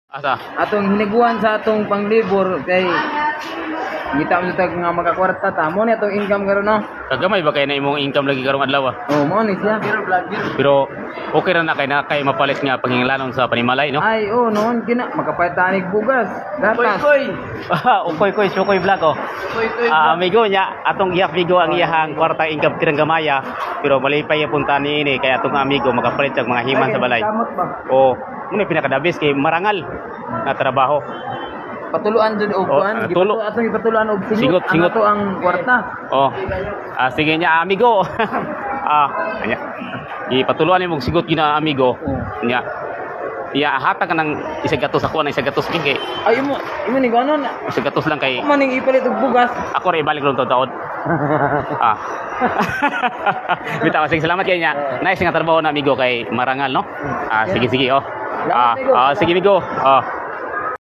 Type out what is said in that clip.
Asa? Atong hiniguan sa atong panglibor kay kita mo tag nga makakwarta ta mo ni atong income karon no. Kagamay ba kay na imong income lagi karong adlaw? Oh, mo ni siya. Pero okay ra na kay mapalit nga panginglanon sa panimalay, no? Ay, oh, noon kina makapaytanig bugas. Gatas. Ukoy sukoy vlog oh. Amigo nya atong iya amigo ang iyahang kwarta income tirang gamaya pero malipay punta ni ini kay atong amigo magapalit og mga himan sa balay. Kamot ba? Oh, muna pinakadabis kay marangal na trabaho. Patuluan jud og Oh, kuan, tulo. atong ipatuluan og Singot, singot. Ato ang kwarta. Oh. Sige nya amigo. Anya. Ipatuluan imong sigot gina amigo. Nya. Iya hatag ka ng isagatos ako ng isagatos kay Ay mo ni ganon. isagatos lang kay Maning ipalit og bugas. ako rin ibalik ron taon. Bitaw sige salamat kay nya. Nice nga trabaho na amigo kay marangal no. Sige oh. Salamat, amigo. Sige amigo.